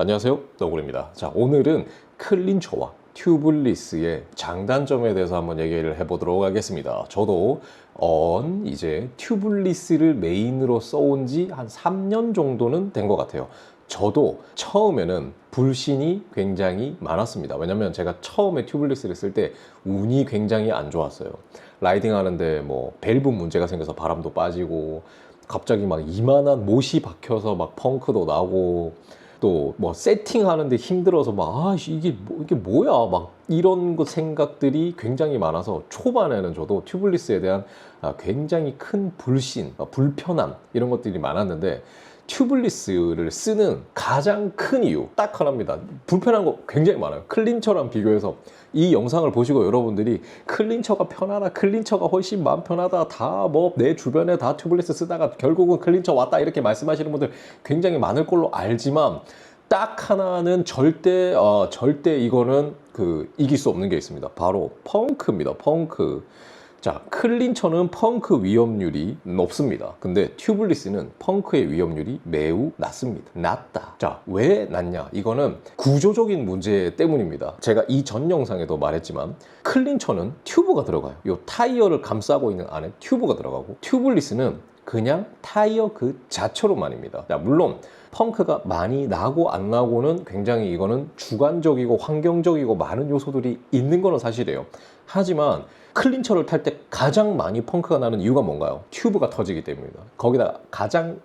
안녕하세요, 너구리입니다. 자, 오늘은 클린처와 튜블리스의 장단점에 대해서 한번 얘기를 해보도록 하겠습니다. 저도 이제 튜블리스를 메인으로 써온 지 한 3년 정도는 된 것 같아요. 저도 처음에는 불신이 굉장히 많았습니다. 왜냐면 제가 처음에 튜블리스를 쓸 때 운이 굉장히 안 좋았어요. 라이딩 하는데 뭐 밸브 문제가 생겨서 바람도 빠지고, 갑자기 막 이만한 못이 박혀서 막 펑크도 나고, 또 뭐 세팅하는데 힘들어서 막 이게 뭐야 막 이런 거 생각들이 굉장히 많아서 초반에는 저도 튜블리스에 대한 굉장히 큰 불신, 불편함 이런 것들이 많았는데, 튜블리스를 쓰는 가장 큰 이유 딱 하나입니다. 불편한 거 굉장히 많아요. 클린처랑 비교해서 이 영상을 보시고 여러분들이 클린처가 편하다, 클린처가 훨씬 마음 편하다, 다 뭐 내 주변에 다 튜블리스 쓰다가 결국은 클린처 왔다 이렇게 말씀하시는 분들 굉장히 많을 걸로 알지만, 딱 하나는 절대 이거는 이길 수 없는 게 있습니다. 바로 펑크입니다. 펑크. 자, 클린처는 펑크 위험률이 높습니다. 근데 튜블리스는 펑크의 위험률이 매우 낮습니다. 낮다. 자, 왜 낮냐? 이거는 구조적인 문제 때문입니다. 제가 이 전 영상에도 말했지만 클린처는 튜브가 들어가요. 이 타이어를 감싸고 있는 안에 튜브가 들어가고, 튜블리스는 그냥 타이어 그 자체로만입니다. 자, 물론 펑크가 많이 나고 안 나고는 굉장히 이거는 주관적이고 환경적이고 많은 요소들이 있는 거는 사실이에요. 하지만 클린처를 탈 때 가장 많이 펑크가 나는 이유가 뭔가요? 튜브가 터지기 때문입니다. 거기다 가장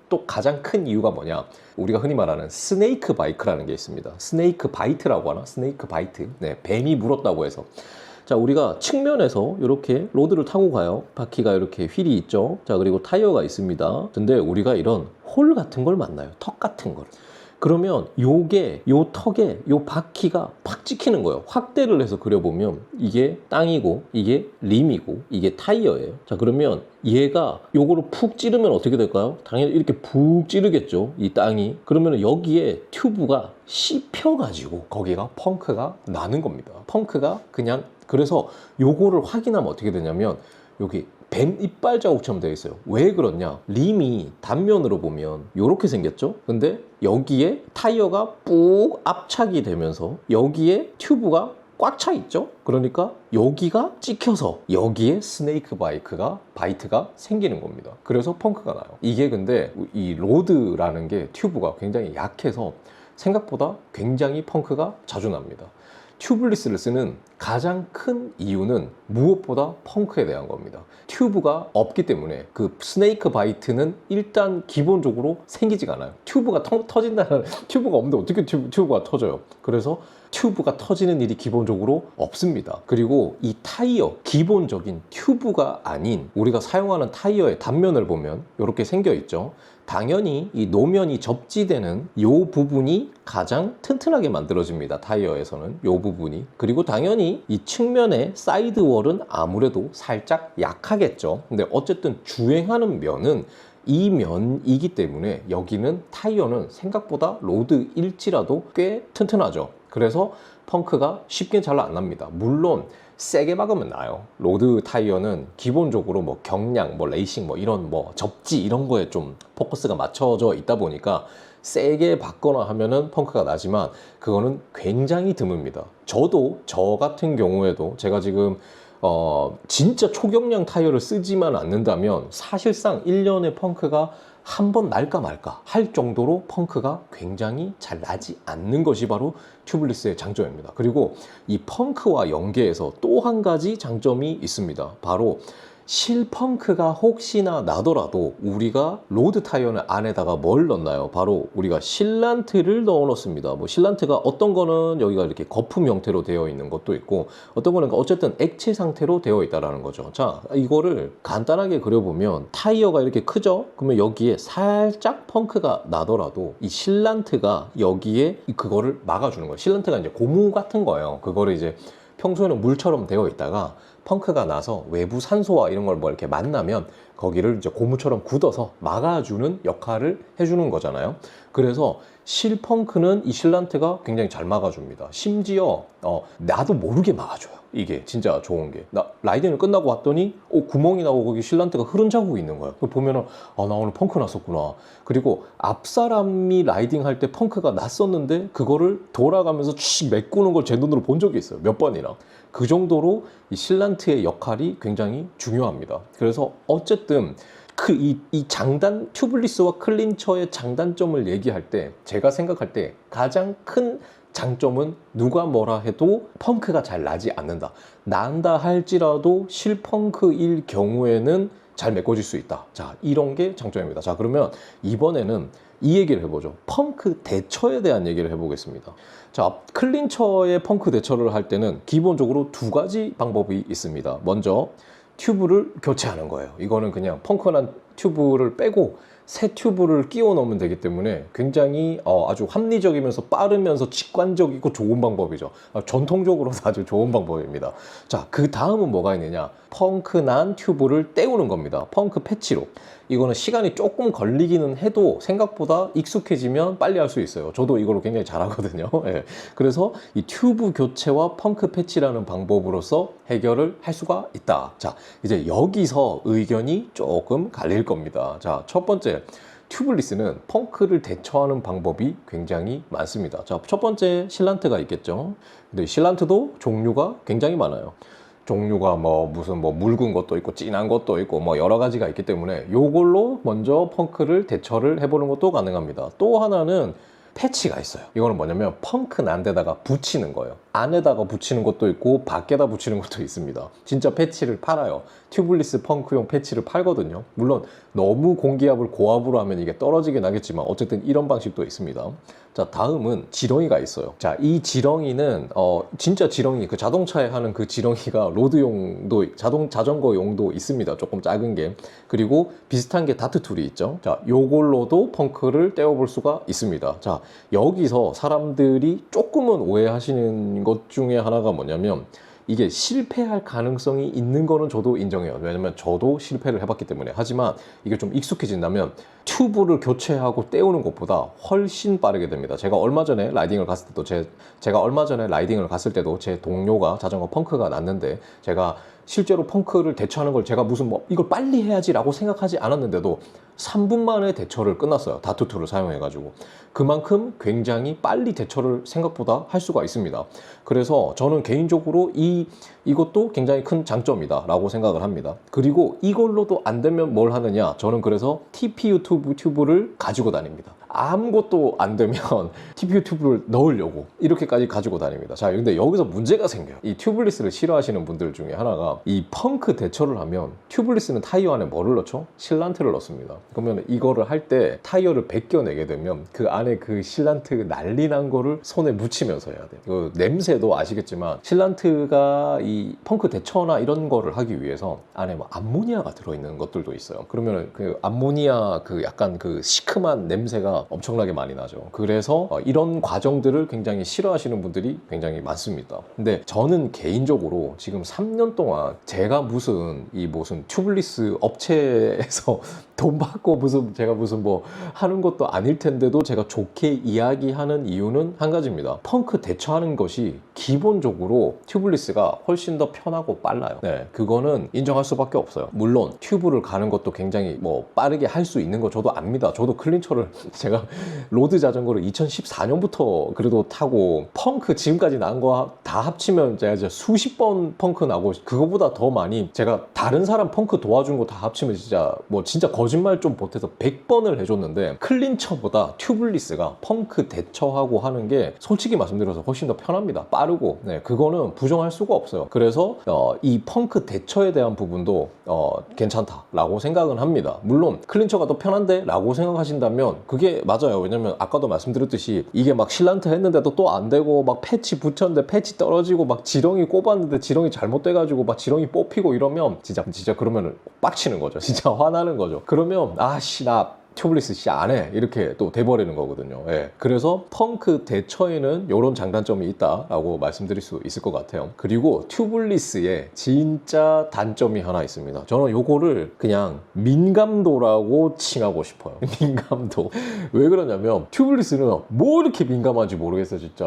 큰 이유가 뭐냐? 우리가 흔히 말하는 스네이크 바이크라는 게 있습니다. 스네이크 바이트라고 하나? 스네이크 바이트. 네, 뱀이 물었다고 해서. 자, 우리가 측면에서 이렇게 로드를 타고 가요. 바퀴가 이렇게 휠이 있죠. 자, 그리고 타이어가 있습니다. 근데 우리가 이런 홀 같은 걸 만나요. 턱 같은 걸. 그러면 요 턱에 요 바퀴가 팍 찍히는 거예요. 확대를 해서 그려보면 이게 땅이고, 이게 림이고, 이게 타이어예요. 자, 그러면 얘가 요거를 푹 찌르면 어떻게 될까요? 당연히 이렇게 푹 찌르겠죠, 이 땅이. 그러면 여기에 튜브가 씹혀가지고 거기가 펑크가 나는 겁니다. 펑크가 그냥, 그래서 요거를 확인하면 어떻게 되냐면 여기 뱀 이빨 자국처럼 되어 있어요. 왜 그렇냐? 림이 단면으로 보면 이렇게 생겼죠? 근데 여기에 타이어가 꾹 압착이 되면서 여기에 튜브가 꽉 차 있죠? 그러니까 여기가 찍혀서 여기에 스네이크 바이트가 생기는 겁니다. 그래서 펑크가 나요. 이게 근데 이 로드라는 게 튜브가 굉장히 약해서 생각보다 굉장히 펑크가 자주 납니다. 튜블리스를 쓰는 가장 큰 이유는 무엇보다 펑크에 대한 겁니다. 튜브가 없기 때문에 그 스네이크 바이트는 일단 기본적으로 생기지가 않아요. 튜브가 터진다는 튜브가 없는데 어떻게 튜브가 터져요? 그래서 튜브가 터지는 일이 기본적으로 없습니다. 그리고 이 타이어, 기본적인 튜브가 아닌 우리가 사용하는 타이어의 단면을 보면 이렇게 생겨 있죠. 당연히 이 노면이 접지되는 이 부분이 가장 튼튼하게 만들어집니다. 타이어에서는 이 부분이. 그리고 당연히 이 측면의 사이드월은 아무래도 살짝 약하겠죠. 근데 어쨌든 주행하는 면은 이 면이기 때문에 여기는 타이어는 생각보다 로드일지라도 꽤 튼튼하죠. 그래서 펑크가 쉽게 잘 안 납니다. 물론 세게 박으면 나요. 로드 타이어는 기본적으로 뭐 경량, 뭐 레이싱, 뭐 이런 뭐 접지 이런 거에 좀 포커스가 맞춰져 있다 보니까 세게 박거나 하면은 펑크가 나지만 그거는 굉장히 드뭅니다. 저 같은 경우에도 제가 지금 진짜 초경량 타이어를 쓰지만 않는다면 사실상 1년에 펑크가 한 번 날까 말까 할 정도로 펑크가 굉장히 잘 나지 않는 것이 바로 튜블리스의 장점입니다. 그리고 이 펑크와 연계해서 또 한 가지 장점이 있습니다. 바로 실펑크가 혹시나 나더라도 우리가 로드 타이어는 안에다가 뭘 넣나요? 바로 우리가 실란트를 넣어 놓습니다. 뭐 실란트가 어떤 거는 여기가 이렇게 거품 형태로 되어 있는 것도 있고, 어떤 거는 어쨌든 액체 상태로 되어 있다라는 거죠. 자, 이거를 간단하게 그려보면 타이어가 이렇게 크죠? 그러면 여기에 살짝 펑크가 나더라도 이 실란트가 여기에 그거를 막아주는 거예요. 실란트가 이제 고무 같은 거예요. 그거를 이제 평소에는 물처럼 되어 있다가 펑크가 나서 외부 산소와 이런 걸 뭐 이렇게 만나면 거기를 이제 고무처럼 굳어서 막아주는 역할을 해주는 거잖아요. 그래서 실펑크는 이 실란트가 굉장히 잘 막아줍니다. 심지어 나도 모르게 막아줘요. 이게 진짜 좋은 게, 나 라이딩을 끝나고 왔더니 구멍이 나고 거기 실란트가 흐른 자국이 있는 거예요. 보면은 나 오늘 펑크 났었구나. 그리고 앞 사람이 라이딩 할 때 펑크가 났었는데 그거를 돌아가면서 메꾸는 걸 제 눈으로 본 적이 있어요. 몇 번이나. 그 정도로 이 실란트의 역할이 굉장히 중요합니다. 그래서 어쨌든 이 장단, 튜블리스와 클린처의 장단점을 얘기할 때 제가 생각할 때 가장 큰 장점은 누가 뭐라 해도 펑크가 잘 나지 않는다. 난다 할지라도 실펑크일 경우에는 잘 메꿔질 수 있다. 자, 이런 게 장점입니다. 자, 그러면 이번에는 이 얘기를 해보죠. 펑크 대처에 대한 얘기를 해보겠습니다. 자, 클린처의 펑크 대처를 할 때는 기본적으로 두 가지 방법이 있습니다. 먼저 튜브를 교체하는 거예요. 이거는 그냥 펑크난 튜브를 빼고 새 튜브를 끼워 넣으면 되기 때문에 굉장히 아주 합리적이면서 빠르면서 직관적이고 좋은 방법이죠. 전통적으로는 아주 좋은 방법입니다. 자, 그 다음은 뭐가 있느냐? 펑크난 튜브를 떼우는 겁니다. 펑크 패치로. 이거는 시간이 조금 걸리기는 해도 생각보다 익숙해지면 빨리 할 수 있어요. 저도 이걸로 굉장히 잘하거든요. 예. 그래서 이 튜브 교체와 펑크 패치라는 방법으로서 해결을 할 수가 있다. 자, 이제 여기서 의견이 조금 갈릴 겁니다. 자, 첫 번째, 튜블리스는 펑크를 대처하는 방법이 굉장히 많습니다. 자, 첫 번째 실란트가 있겠죠. 근데 실란트도 종류가 굉장히 많아요. 종류가 무슨 묽은 것도 있고 진한 것도 있고 여러 가지가 있기 때문에 요걸로 먼저 펑크를 대처를 해보는 것도 가능합니다. 또 하나는 패치가 있어요. 이거는 뭐냐면 펑크 난 데다가 붙이는 거예요. 안에다가 붙이는 것도 있고 밖에다 붙이는 것도 있습니다. 진짜 패치를 팔아요. 튜블리스 펑크용 패치를 팔거든요. 물론 너무 공기압을 고압으로 하면 이게 떨어지긴 하겠지만 어쨌든 이런 방식도 있습니다. 자, 다음은 지렁이가 있어요. 자, 이 지렁이는 진짜 지렁이, 그 자동차에 하는 그 지렁이가 로드용도 자전거용도 있습니다. 조금 작은 게. 그리고 비슷한 게 다트 툴이 있죠. 자, 요걸로도 펑크를 떼어볼 수가 있습니다. 자, 여기서 사람들이 조금은 오해하시는 것 중에 하나가 뭐냐면 이게 실패할 가능성이 있는 거는 저도 인정해요. 왜냐면 저도 실패를 해봤기 때문에. 하지만 이게 좀 익숙해진다면 튜브를 교체하고 떼우는 것보다 훨씬 빠르게 됩니다. 제가 얼마 전에 라이딩을 갔을 때도 제 동료가 자전거 펑크가 났는데 제가 실제로 펑크를 대처하는 걸 제가 무슨 이걸 빨리 해야지라고 생각하지 않았는데도 3분 만에 대처를 끝났어요. 다트 툴을 사용해가지고. 그만큼 굉장히 빨리 대처를 생각보다 할 수가 있습니다. 그래서 저는 개인적으로 이것도 굉장히 큰 장점이다 라고 생각을 합니다. 그리고 이걸로도 안 되면 뭘 하느냐? 저는 그래서 TPU 튜브를 가지고 다닙니다. 아무것도 안 되면 TPU 튜브를 넣으려고 이렇게까지 가지고 다닙니다. 자, 근데 여기서 문제가 생겨요. 이 튜블리스를 싫어하시는 분들 중에 하나가 이 펑크 대처를 하면 튜블리스는 타이어 안에 뭐를 넣죠? 실란트를 넣습니다. 그러면 이거를 할 때 타이어를 벗겨내게 되면 그 안에 그 실란트 난리 난 거를 손에 묻히면서 해야 돼요. 그 냄새도 아시겠지만 실란트가 이 펑크 대처나 이런 거를 하기 위해서 안에 암모니아가 들어있는 것들도 있어요. 그러면 그 암모니아 그 약간 그 시큼한 냄새가 엄청나게 많이 나죠. 그래서 이런 과정들을 굉장히 싫어하시는 분들이 굉장히 많습니다. 근데 저는 개인적으로 지금 3년 동안 제가 무슨 튜블리스 업체에서 돈 받고 제가 무슨 하는 것도 아닐 텐데도 제가 좋게 이야기하는 이유는 한 가지입니다. 펑크 대처하는 것이 기본적으로 튜블리스가 훨씬 더 편하고 빨라요. 네, 그거는 인정할 수밖에 없어요. 물론 튜브를 가는 것도 굉장히 빠르게 할 수 있는 거 저도 압니다. 저도 클린처를 제가 로드 자전거를 2014년부터 그래도 타고 펑크 지금까지 난 거 다 합치면 제가 이제 수십 번 펑크 나고 그거보다 더 많이 제가 다른 사람 펑크 도와준 거 다 합치면 진짜 거짓말 좀 보태서 100번을 해줬는데 클린처보다 튜블리스가 펑크 대처하고 하는 게 솔직히 말씀드려서 훨씬 더 편합니다. 빠르고. 네, 그거는 부정할 수가 없어요. 그래서 이 펑크 대처에 대한 부분도 괜찮다라고 생각은 합니다. 물론 클린처가 더 편한데 라고 생각하신다면 그게 맞아요. 왜냐면 아까도 말씀드렸듯이 이게 실란트 했는데도 또 안 되고 패치 붙였는데 패치 떨어지고 지렁이 꼽았는데 지렁이 잘못돼가지고 지렁이 뽑히고 이러면 진짜 그러면 빡치는 거죠. 진짜 화나는 거죠. 그러면 나 튜블리스 씨 안 해 이렇게 또 돼버리는 거거든요. 예. 그래서 펑크 대처에는 이런 장단점이 있다라고 말씀드릴 수 있을 것 같아요. 그리고 튜블리스에 진짜 단점이 하나 있습니다. 저는 요거를 그냥 민감도라고 칭하고 싶어요. 민감도. 왜 그러냐면 튜블리스는 뭐 이렇게 민감한지 모르겠어요, 진짜.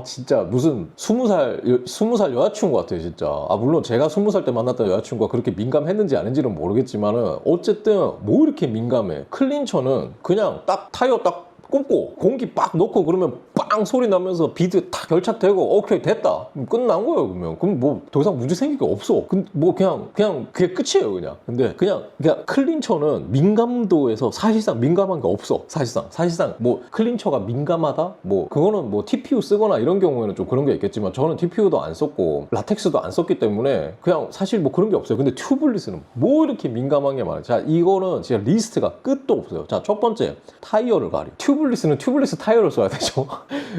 진짜 무슨 20살 여자친구 같아요, 진짜. 물론 제가 20살 때 만났던 여자친구가 그렇게 민감했는지 아닌지는 모르겠지만은 어쨌든 뭐 이렇게 민감해. 클린처는 그냥 딱 타이어 딱 꼽고 공기 빡 넣고 그러면 빵 소리 나면서 비드 탁 결착되고 오케이 됐다 끝난 거예요. 그럼 뭐 더 이상 문제 생길 게 없어. 뭐 그냥 그게 끝이에요. 그냥 그냥 클린처는 민감도에서 사실상 민감한 게 없어. 사실상 뭐 클린처가 민감하다 뭐 그거는 뭐 TPU 쓰거나 이런 경우에는 좀 그런 게 있겠지만 저는 TPU도 안 썼고 라텍스도 안 썼기 때문에 그냥 사실 뭐 그런 게 없어요. 근데 튜블리스는 뭐 이렇게 민감한 게 많아요. 자, 이거는 진짜 리스트가 끝도 없어요. 자, 첫 번째 타이어를 가려. 튜블리스는 튜블리스 타이어를 써야 되죠.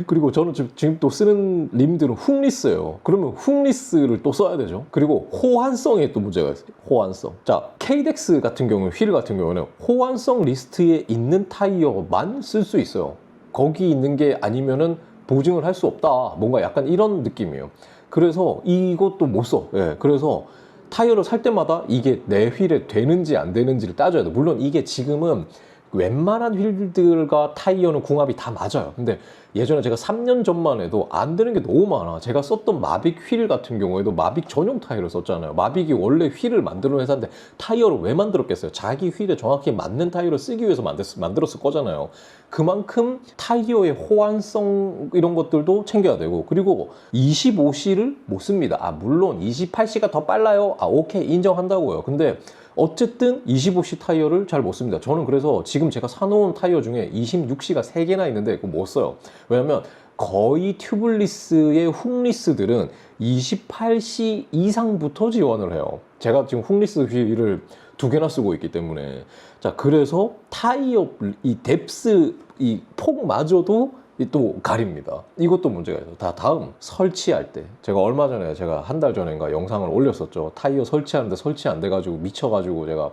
그리고 저는 지금 또 쓰는 림들은 훅리스예요. 그러면 훅리스를 또 써야 되죠. 그리고 호환성에 또 문제가 있어요. 호환성. 자, KDEX 같은 경우, 휠 같은 경우는 호환성 리스트에 있는 타이어만 쓸 수 있어요. 거기 있는 게 아니면은 보증을 할 수 없다. 뭔가 약간 이런 느낌이에요. 그래서 이것도 못 써. 예, 그래서 타이어를 살 때마다 이게 내 휠에 되는지 안 되는지를 따져야 돼. 물론 이게 지금은 웬만한 휠들과 타이어는 궁합이 다 맞아요. 근데 예전에 제가 3년 전만 해도 안 되는 게 너무 많아. 제가 썼던 마빅 휠 같은 경우에도 마빅 전용 타이어를 썼잖아요. 마빅이 원래 휠을 만드는 회사인데 타이어를 왜 만들었겠어요? 자기 휠에 정확히 맞는 타이어를 쓰기 위해서 만들었을 거잖아요. 그만큼 타이어의 호환성 이런 것들도 챙겨야 되고, 그리고 25C를 못 씁니다. 물론 28C가 더 빨라요. 오케이, 인정한다고요. 근데 어쨌든 25C 타이어를 잘 못 씁니다. 저는 그래서 지금 제가 사놓은 타이어 중에 26C가 3개나 있는데 그거 못 써요. 왜냐면 거의 튜블리스의 훅리스들은 28C 이상부터 지원을 해요. 제가 지금 훅리스 휠을 2개나 쓰고 있기 때문에. 자, 그래서 타이어 이 뎁스 이 폭마저도 또 가립니다. 이것도 문제가 있어요. 다음 설치할 때 제가 얼마 전에 제가 한 달 전인가 영상을 올렸었죠. 타이어 설치하는데 설치 안 돼가지고 미쳐가지고 제가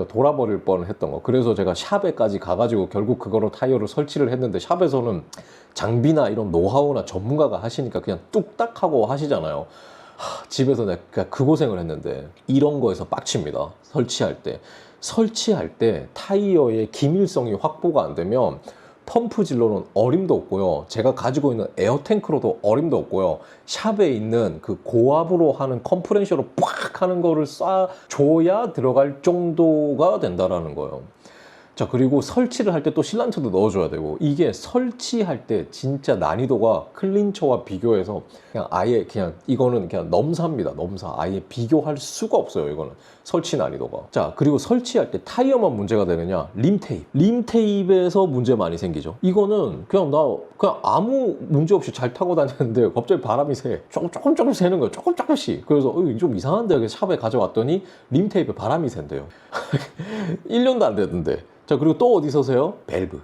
돌아버릴 뻔했던 거. 그래서 제가 샵에까지 가가지고 결국 그거로 타이어를 설치를 했는데, 샵에서는 장비나 이런 노하우나 전문가가 하시니까 그냥 뚝딱 하고 하시잖아요. 집에서 내가 그 고생을 했는데 이런 거에서 빡칩니다. 설치할 때 타이어의 기밀성이 확보가 안 되면 펌프질로는 어림도 없고요. 제가 가지고 있는 에어탱크로도 어림도 없고요. 샵에 있는 그 고압으로 하는 컴프레셔로 팍 하는 거를 쏴줘야 들어갈 정도가 된다라는 거예요. 자, 그리고 설치를 할 때 또 실란처도 넣어줘야 되고, 이게 설치할 때 진짜 난이도가 클린처와 비교해서 그냥 아예 그냥 이거는 그냥 넘사입니다. 넘사. 아예 비교할 수가 없어요. 이거는 설치 난이도가. 자, 그리고 설치할 때 타이어만 문제가 되느냐? 림테이프에서 문제 많이 생기죠. 이거는 그냥 아무 문제 없이 잘 타고 다녔는데 갑자기 바람이 새. 조금 새는 거예요. 조금씩. 그래서 좀 이상한데 그래서 샵에 가져왔더니 림테이프에 바람이 샌대요. 1년도 안 됐는데. 자, 그리고 또 어디서 세요?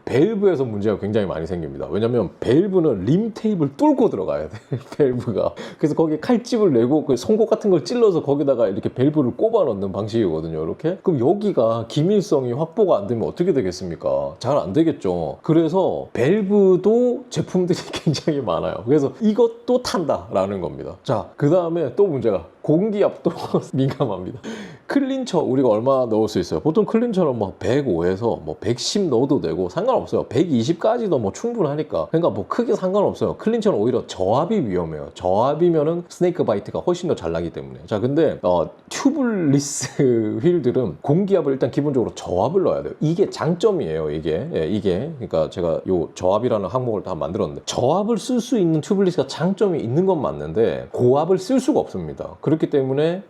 밸브에서 문제가 굉장히 많이 생깁니다. 왜냐면 밸브는 림 테이프를 뚫고 들어가야 돼. 밸브가. 그래서 거기에 칼집을 내고 그 송곳 같은 걸 찔러서 거기다가 이렇게 밸브를 꼽아 넣는 방식이거든요. 이렇게. 그럼 여기가 기밀성이 확보가 안 되면 어떻게 되겠습니까? 잘 안 되겠죠. 그래서 밸브도 제품들이 굉장히 많아요. 그래서 이것도 탄다라는 겁니다. 자, 그 다음에 또 문제가 공기압도 민감합니다. 클린처 우리가 얼마 넣을 수 있어요? 보통 클린처는 뭐 105에서 뭐 110 넣어도 되고 상관없어요. 120까지도 뭐 충분하니까. 그러니까 뭐 크게 상관없어요. 클린처는 오히려 저압이 위험해요. 저압이면은 스네이크 바이트가 훨씬 더 잘 나기 때문에. 자, 근데 튜블리스 휠들은 공기압을 일단 기본적으로 저압을 넣어야 돼요. 이게 장점이에요. 이게 그러니까 제가 요 저압이라는 항목을 다 만들었는데, 저압을 쓸 수 있는 튜블리스가 장점이 있는 건 맞는데 고압을 쓸 수가 없습니다. 그렇기 때문에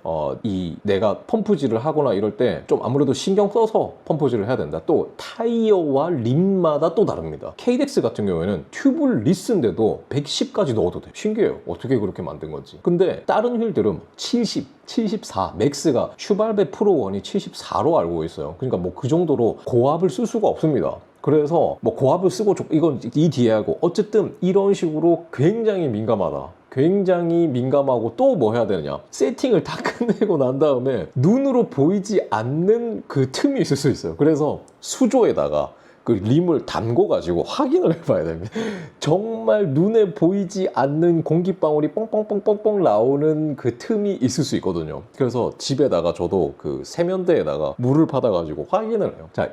내가 펌프질을 하거나 이럴 때 좀 아무래도 신경 써서 펌프질을 해야 된다. 또 타이어와 림마다 또 다릅니다. KDEX 같은 경우에는 튜블리스인데도 110까지 넣어도 돼요. 신기해요. 어떻게 그렇게 만든 건지. 근데 다른 휠들은 70, 74, 맥스가 슈발베 프로 1이 74로 알고 있어요. 그러니까 뭐 그 정도로 고압을 쓸 수가 없습니다. 그래서 뭐 고압을 쓰고 이건 이 뒤에 하고 어쨌든 이런 식으로 굉장히 민감하다. 굉장히 민감하고 또 뭐 해야 되느냐, 세팅을 다 끝내고 난 다음에 눈으로 보이지 않는 그 틈이 있을 수 있어요. 그래서 수조에다가 그 림을 담궈가지고 확인을 해봐야 됩니다. 정말 눈에 보이지 않는 공기방울이 뻥뻥뻥뻥뻥 나오는 그 틈이 있을 수 있거든요. 그래서 집에다가 저도 그 세면대에다가 물을 받아가지고 확인을 해요. 자,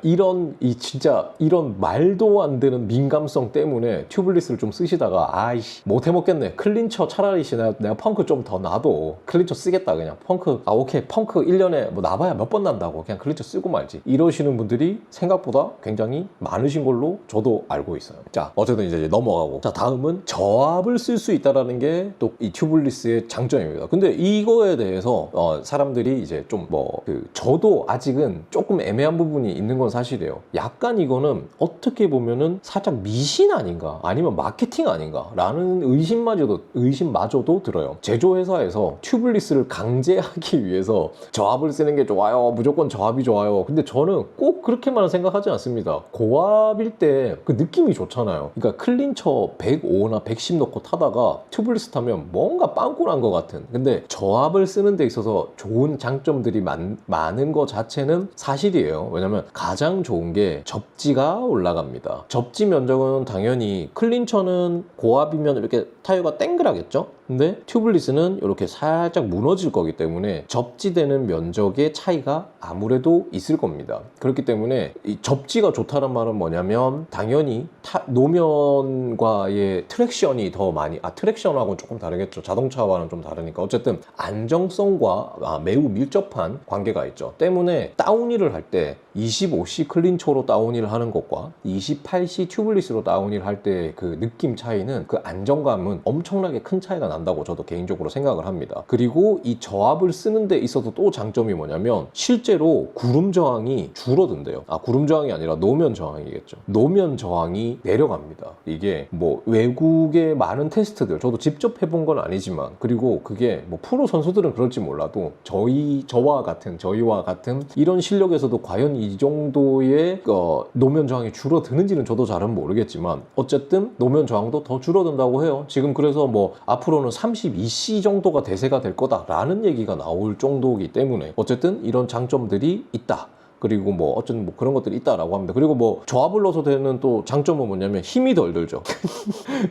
진짜 이런 말도 안 되는 민감성 때문에 튜블리스를 좀 쓰시다가 아이씨 못해 먹겠네. 클린처 차라리 내가 펑크 좀 더 놔도 클린처 쓰겠다. 그냥 펑크 오케이 펑크 1년에 뭐 나봐야 몇 번 난다고 그냥 클린처 쓰고 말지. 이러시는 분들이 생각보다 굉장히 많으신 걸로 저도 알고 있어요. 자, 어쨌든 이제 넘어가고, 자, 다음은 저압을 쓸 수 있다라는 게 또 이 튜블리스의 장점입니다. 근데 이거에 대해서 사람들이 이제 좀 저도 아직은 조금 애매한 부분이 있는 건 사실이에요. 약간 이거는 어떻게 보면은 살짝 미신 아닌가, 아니면 마케팅 아닌가 라는 의심마저도 들어요. 제조회사에서 튜블리스를 강제하기 위해서 저압을 쓰는 게 좋아요, 무조건 저압이 좋아요. 근데 저는 꼭 그렇게만 생각하지 않습니다. 고압일 때 그 느낌이 좋잖아요. 그러니까 클린처 105나 110 넣고 타다가 튜블리스 타면 뭔가 빵꾸난 것 같은. 근데 저압을 쓰는 데 있어서 좋은 장점들이 많은 것 자체는 사실이에요. 왜냐면 가장 좋은 게 접지가 올라갑니다. 접지 면적은 당연히 클린처는 고압이면 이렇게 타이어가 땡그라겠죠? 근데 튜블리스는 이렇게 살짝 무너질 거기 때문에 접지되는 면적의 차이가 아무래도 있을 겁니다. 그렇기 때문에 이 접지가 좋다는 말은 뭐냐면 당연히 노면과의 트랙션이 더 많이, 트랙션하고는 조금 다르겠죠. 자동차와는 좀 다르니까. 어쨌든 안정성과 매우 밀접한 관계가 있죠. 때문에 다운힐을 할 때 25C 클린처로 다운힐을 하는 것과 28C 튜블리스로 다운힐을 할 때 그 느낌 차이는, 그 안정감은 엄청나게 큰 차이가 난다고 저도 개인적으로 생각을 합니다. 그리고 이 저압을 쓰는 데 있어서 또 장점이 뭐냐면 실제로 구름 저항이 줄어든대요. 구름 저항이 아니라 노면 저항이겠죠. 노면 저항이 내려갑니다. 이게 뭐 외국의 많은 테스트들, 저도 직접 해본 건 아니지만, 그리고 그게 뭐 프로 선수들은 그럴지 몰라도 저희와 같은 이런 실력에서도 과연 이 정도의 노면 저항이 줄어드는지는 저도 잘은 모르겠지만 어쨌든 노면 저항도 더 줄어든다고 해요. 지금 그래서 뭐 앞으로는 32C 정도가 대세가 될 거다라는 얘기가 나올 정도이기 때문에 어쨌든 이런 장점들이 있다. 그리고 뭐 어쨌든 뭐 그런 것들이 있다라고 합니다. 그리고 뭐 저압을 넣어서 되는 또 장점은 뭐냐면 힘이 덜 들죠.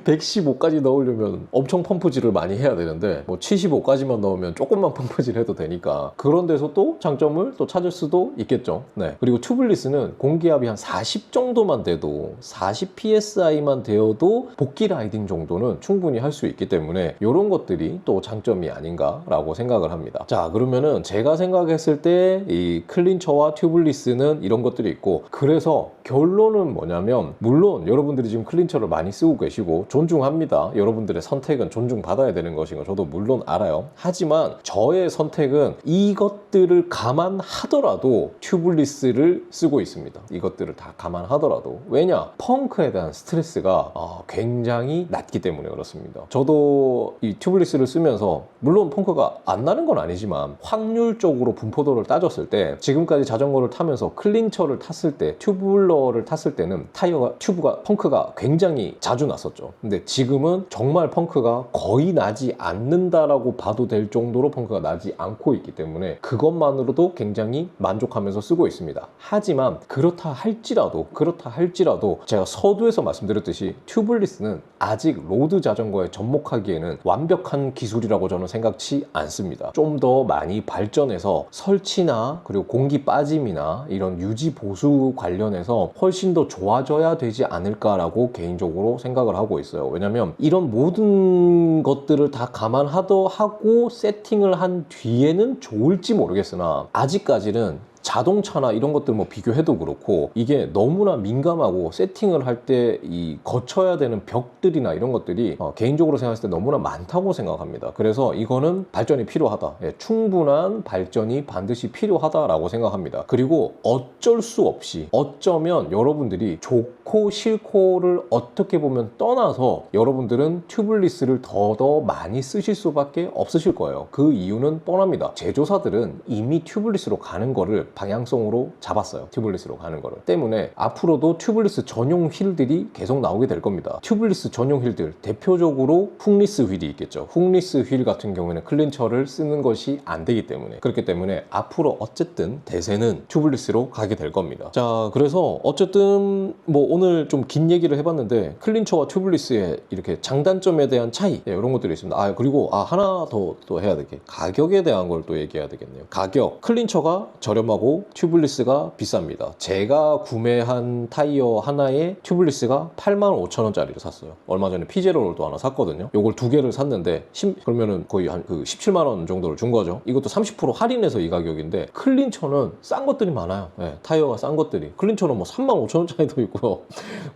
115까지 넣으려면 엄청 펌프질을 많이 해야 되는데 뭐 75까지만 넣으면 조금만 펌프질 해도 되니까 그런 데서 또 장점을 또 찾을 수도 있겠죠. 네. 그리고 튜블리스는 공기압이 한 40 정도만 돼도, 40 psi만 되어도 복귀 라이딩 정도는 충분히 할 수 있기 때문에 이런 것들이 또 장점이 아닌가라고 생각을 합니다. 자, 그러면은 제가 생각했을 때 이 클린처와 튜블리스는 이런 것들이 있고, 그래서 결론은 뭐냐면, 물론 여러분들이 지금 클린처를 많이 쓰고 계시고 존중합니다. 여러분들의 선택은 존중받아야 되는 것인 거 저도 물론 알아요. 하지만 저의 선택은 이것들을 감안하더라도 튜블리스를 쓰고 있습니다. 이것들을 다 감안하더라도. 왜냐? 펑크에 대한 스트레스가 굉장히 낮기 때문에 그렇습니다. 저도 이 튜블리스를 쓰면서 물론 펑크가 안 나는 건 아니지만 확률적으로 분포도를 따졌을 때, 지금까지 자전거를 타면서 클린처를 탔을 때, 튜블러를 탔을 때는 펑크가 굉장히 자주 났었죠. 근데 지금은 정말 펑크가 거의 나지 않는다라고 봐도 될 정도로 펑크가 나지 않고 있기 때문에 그것만으로도 굉장히 만족하면서 쓰고 있습니다. 하지만 그렇다 할지라도 제가 서두에서 말씀드렸듯이 튜블리스는 아직 로드 자전거에 접목하기에는 완벽한 기술이라고 저는 생각치 않습니다. 좀 더 많이 발전해서 설치나 그리고 공기 빠짐이나 이런 유지 보수 관련해서 훨씬 더 좋아져야 되지 않을까라고 개인적으로 생각을 하고 있어요. 왜냐면 이런 모든 것들을 다 감안하고 세팅을 한 뒤에는 좋을지 모르겠으나 아직까지는 자동차나 이런 것들 뭐 비교해도 그렇고 이게 너무나 민감하고 세팅을 할 때 이 거쳐야 되는 벽들이나 이런 것들이 개인적으로 생각했을 때 너무나 많다고 생각합니다. 그래서 이거는 발전이 필요하다. 충분한 발전이 반드시 필요하다라고 생각합니다. 그리고 어쩔 수 없이, 어쩌면 여러분들이 좋고 싫고를 어떻게 보면 떠나서 여러분들은 튜블리스를 더 많이 쓰실 수밖에 없으실 거예요. 그 이유는 뻔합니다. 제조사들은 이미 튜블리스로 가는 거를 방향성으로 잡았어요. 튜블리스로 가는 거를. 때문에 앞으로도 튜블리스 전용 휠들이 계속 나오게 될 겁니다. 튜블리스 전용 휠들 대표적으로 훅리스 휠이 있겠죠. 훅리스 휠 같은 경우에는 클린처를 쓰는 것이 안 되기 때문에, 그렇기 때문에 앞으로 어쨌든 대세는 튜블리스로 가게 될 겁니다. 자, 그래서 어쨌든 뭐 오늘 좀 긴 얘기를 해봤는데 클린처와 튜블리스의 이렇게 장단점에 대한 차이, 이런 것들이 있습니다. 그리고 하나 더 또 해야 될 게 가격에 대한 걸 또 얘기해야 되겠네요. 가격, 클린처가 저렴하고 튜블리스가 비쌉니다. 제가 구매한 타이어 하나에 튜블리스가 85,000원짜리를 샀어요. 얼마 전에 피제로를 또 하나 샀거든요. 요걸 두 개를 샀는데 그러면은 거의 한 17만원 정도를 준 거죠. 이것도 30% 할인해서 이 가격인데, 클린처는 싼 것들이 많아요. 타이어가 싼 것들이. 클린처는 뭐 35,000원짜리도 있고요.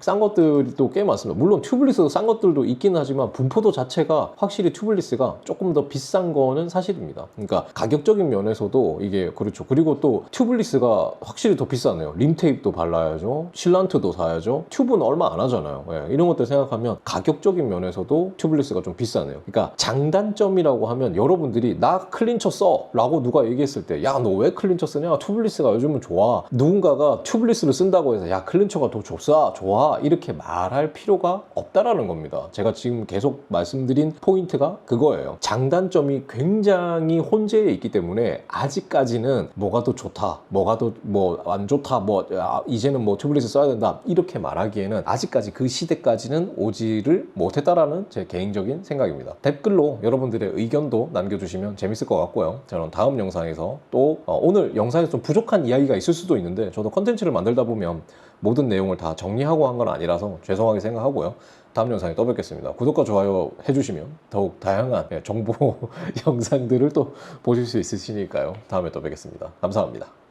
싼 것들이 또 꽤 많습니다. 물론 튜블리스도 싼 것들도 있긴 하지만 분포도 자체가 확실히 튜블리스가 조금 더 비싼 거는 사실입니다. 그러니까 가격적인 면에서도 이게 그렇죠. 그리고 또 튜블리스가 확실히 더 비싸네요. 림테이프도 발라야죠. 실란트도 사야죠. 튜브는 얼마 안 하잖아요. 이런 것들 생각하면 가격적인 면에서도 튜블리스가 좀 비싸네요. 그러니까 장단점이라고 하면, 여러분들이 나 클린처 써 라고 누가 얘기했을 때, 야, 너 왜 클린처 쓰냐? 튜블리스가 요즘은 좋아. 누군가가 튜블리스를 쓴다고 해서 야, 클린처가 더 좋아 이렇게 말할 필요가 없다라는 겁니다. 제가 지금 계속 말씀드린 포인트가 그거예요. 장단점이 굉장히 혼재해 있기 때문에 아직까지는 뭐가 더 좋다, 뭐가 더 뭐 안 좋다, 이제는 뭐 튜블리스 써야 된다 이렇게 말하기에는 아직까지 그 시대까지는 오지를 못했다라는 제 개인적인 생각입니다. 댓글로 여러분들의 의견도 남겨주시면 재밌을 것 같고요. 저는 다음 영상에서 또 오늘 영상에서 좀 부족한 이야기가 있을 수도 있는데, 저도 컨텐츠를 만들다 보면 모든 내용을 다 정리하고 한 건 아니라서 죄송하게 생각하고요. 다음 영상에 또 뵙겠습니다. 구독과 좋아요 해주시면 더욱 다양한 정보 영상들을 또 보실 수 있으시니까요. 다음에 또 뵙겠습니다. 감사합니다.